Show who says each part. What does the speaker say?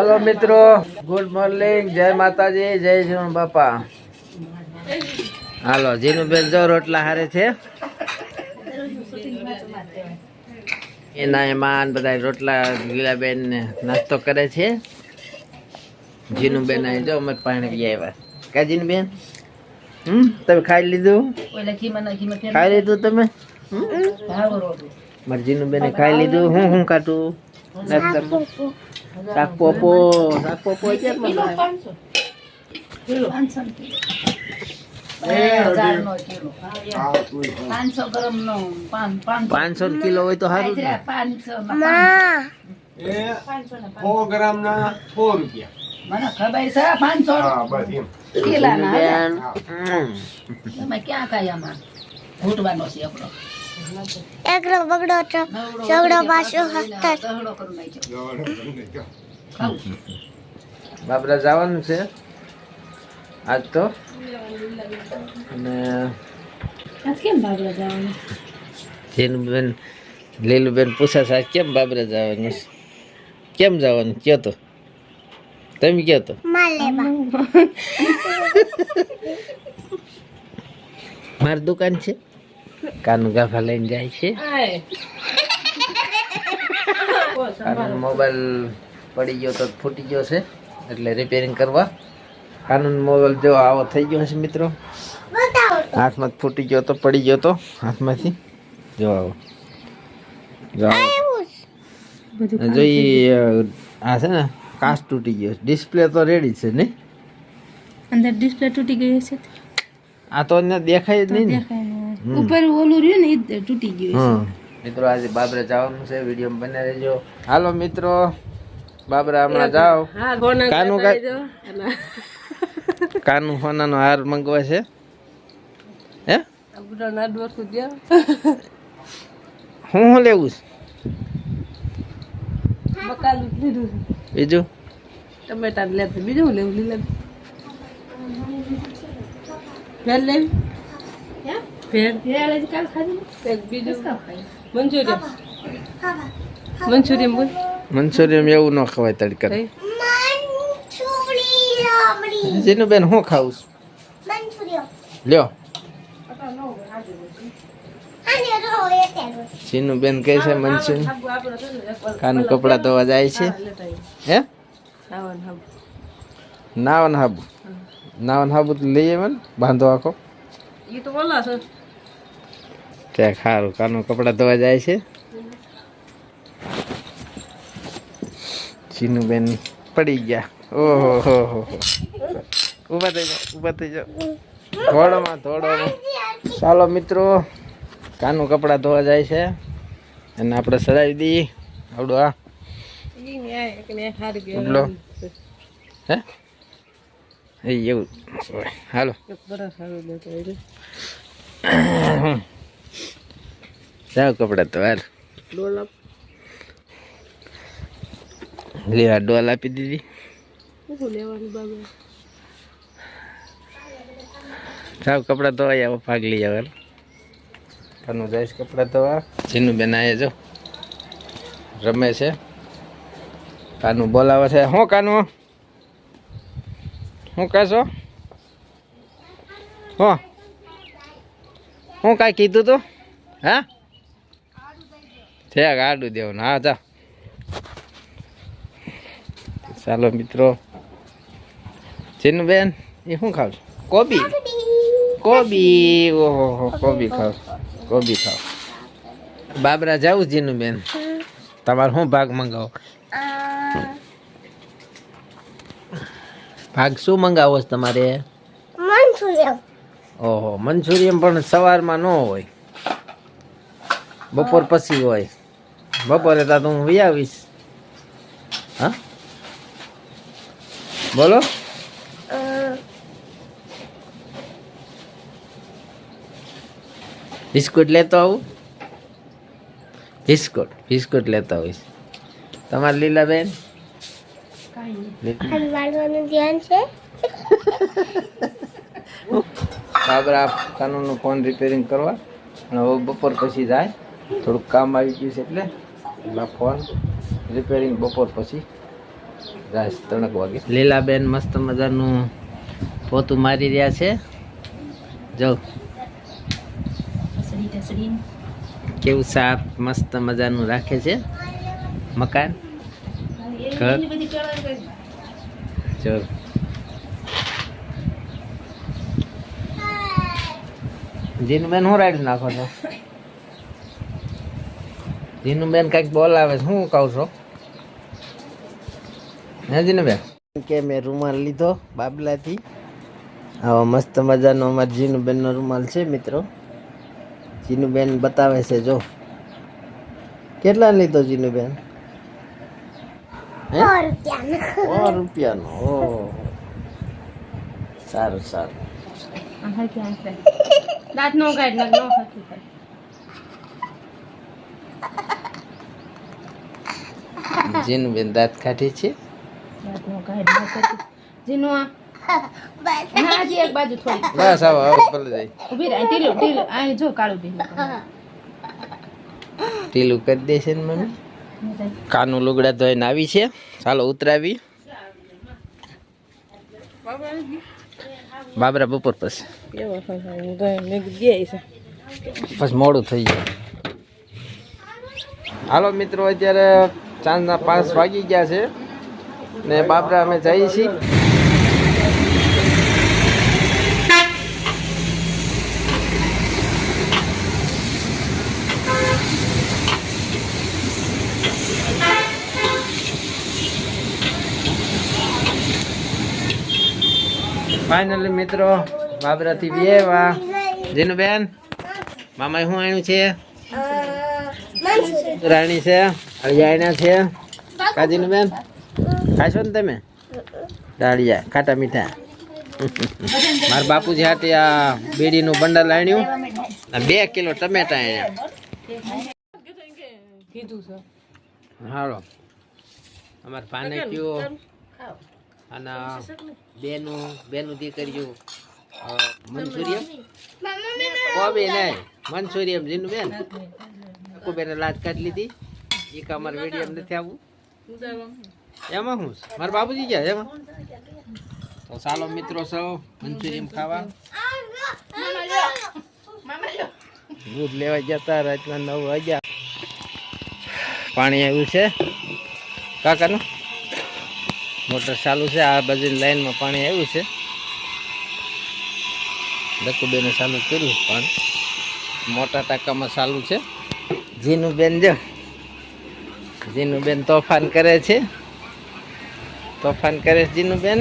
Speaker 1: Hello मित्रों, good morning, जय माताजी, जय જીણુ બાપા. હાલો જીનુબેન જો રોટલા હારે છે એના એમાં બધા રોટલા ગીલાબેન ને નાસ્તો કરે છે. જીનુબેન અહીં જો અમે પાણી પી આવ્યા. કા જીનુબેન તમે ખાઈ લીધું? ખાઈ લીધું તમે? મારી જીનુબેને ખાઈ લીધું. હું કાઢું શાક પોપો ક્યાં 500 કિલો હોય તો સારું ને.
Speaker 2: 100 ગ્રામ ના 100 રૂપિયા.
Speaker 3: મને ખબર છે 500 કિલાના તમે ક્યાં કાય આમાં ઘૂંટવાનો છે આપણો
Speaker 4: એકડો બગડો તો સગડો પાછો હસ્તર
Speaker 3: સહડો કરું નાખ્યો.
Speaker 1: બાબરા જવાનું છે આજ તો. અને
Speaker 3: આજ કેમ બાબરા જવાનું?
Speaker 1: જીનુબેન લીલુબેન પૂછે છે કેમ બાબરા જવાનું? કેમ જવાનું કયો તો, તમે કયો તો. મારી દુકાન છે, કાનું ગાફા લઈને જાય છે. કાનું મોબાઈલ પડી ગયો તો ફૂટી ગયો છે એટલે રિપેરિંગ કરવા. કાનું મોબાઈલ જો આવો થઈ ગયો છે મિત્રો, હાથમાં ફૂટી ગયો તો, પડી ગયો તો હાથમાંથી. જો આવો જોઈ આ છે ને કાચ તૂટી ગયો. ડિસ્પ્લે તો રેડી છે ને,
Speaker 5: અંદર ડિસ્પ્લે તૂટી ગઈ છે.
Speaker 1: આ તો ને દેખાય જ નહીં ને.
Speaker 5: ઉપર ઓલું રહ્યું ને એ તૂટી ગયું છે.
Speaker 1: મિત્રો આજે બાબરા જવાનું છે, વિડીયો બને રહેજો. હાલો મિત્રો, બાબરા હમણાં જાઓ. કાનું સોનાનો હાર મંગવા છે. હે હું લેવું છે? બીજું
Speaker 5: ટમેટા લેવું, બીજું લેવું લીલા ભેળ લેવી. ભેળ કાલ ખાધી. બીજું મંચુરિયમ બોલ.
Speaker 1: મંચુરિયમ એવું ન ખવાય તડકા. જીનુબેન હું ખાવું છું? લ્યો. જીનુબેન કહે છે મંચુરિયમ. કાનું કપડા ધોવા જાય છે. હે નાવન હાબુ તો લઈ આવે ને બાંધો આખો. ત્યાં ખારું કાનું કપડા ધોવા જાય છે. જીનુબેન પડી ગયા. ઓહો ઊભા થઈ જાઓ. ધોળોમાં. ચાલો મિત્રો, કાનું કપડા ધોવા જાય છે અને આપણે સડાવી દઈએ આવડો. આ ઉડલો હે એવું હાલો જાઓ કપડા તો હાલ. લેવા ડોલ આપી દીધી. જાઓ કપડા ધોવા આવો, ભાગ લઈ આવો. કાનું જઈશ કપડા ધોવા. જીનુબેન આયે જો રમે છે. કાનું બોલાવે છે. હું કાનું હું કહેશો? હું કાંઈ કીધું તું? હા છે આડું દેવાનું. હા જા. ચાલો મિત્રો, જીનુબેન એ શું ખાવ? કોબી. ઓહો કોબી ખાવ. બાબરા જાવું જીનુબેન? તમારે શું ભાગ મંગાવો? ભાગ શું મંગાવો છે તમારે? ઓહો મંચુરિયમ પણ સવારમાં ન હોય, બપોર પછી હોય. બપોરે તો હું વી આવીશ. હા બોલો. બિસ્કુટ લેતો આવું. બિસ્કુટ લેતો આવીશ. તમારે લીલાબેન
Speaker 4: ધ્યાન છે.
Speaker 1: બાબરા કાનૂનનું ફોન રિપેરિંગ કરવા અને હવે બપોર પછી જાય. થોડુંક કામ આવી ગયું છે એટલે ફોન રિપેરિંગ બપોર પછી રાસ 3 વાગે. લીલાબેન મસ્ત મજાનું પોતું મારી રહ્યા છે. જો કેવું સાફ મસ્ત મજાનું રાખે છે મકાન ઘર. જો જીનુબેન હું રાઈડ નાખો છો? જીનુબેન કઈક બોલાવે છે, શું કહું છો? હે જીનુબેન કે મેં રૂમાલ લીધો બાબલાથી. આવો મસ્ત મજાનો અમારા જીનુબેનનો રૂમાલ છે મિત્રો. જીનુબેન બતાવે છે. જો કેટલા લીધો જીનુબેન? 100 રૂપિયાનો. ઓહ સારું સારું.
Speaker 5: દાંત નો કાઢ નાખ, નો ખાતી થાય.
Speaker 1: જીનુબેન દાંત કાઢી છે.
Speaker 5: દાંત નો કાઢ નાખ. જીનુ આ હા જી એક બાજુ થોડી
Speaker 1: બસ આવો આવો ભલે જાય.
Speaker 5: ઊભી રહે. ટીલું ટીલું આ જો કાળું ટીલું.
Speaker 1: ઢીલું કરી દેશે ને મમ્મી. કાનું લુગડા ધોઈને આવી છે. ચાલો ઉતરાવી. બાબરા બપોર પછી પછી મોડું થઈ જાય. હાલો મિત્રો અત્યારે સાંજના 5 વાગી ગયા છે ને બાબરા અમે જઈએ છીએ. ફાઇનલી મિત્રો બાબરાથી બેવા. જીનુબેન મામાએ શું આણ્યું છે? રાણી છે, અળિયાણા છે. કાજીનુબેન ખાશો ને તમે? દાળિયા ખાટા મીઠા. મારા બાપુજી હાટે આ બેડીનું બંડલ આણ્યું અને 2 કિલો ટમેટા આણ્યા. હાલો અમારે પાને કયો અને બેનું દીકરીયું મંચુરિયમ કોબી નહીં મંચુરિયમ. જીનુબેન બેને લાજ કાઢી લીધી. એક અમારે વિડીયો નથી આવવું એમાં શું મારા બાપુજી ગયા એમાં. તો ચાલો મિત્રો સૌ મંચુરિયમ ખાવા. દૂધ લેવા જતા રાતના 9 વાગ્યા. પાણી આવ્યું છે કાકાનું. મોટર ચાલુ છે. આ બાજુ લાઈનમાં પાણી આવ્યું છે. દકુબેને ચાલુ કર્યું પાણી. મોટા ટાંકામાં ચાલુ છે. જીનુબેન જો જીનુબેન તોફાન કરે છે. જીનુબેન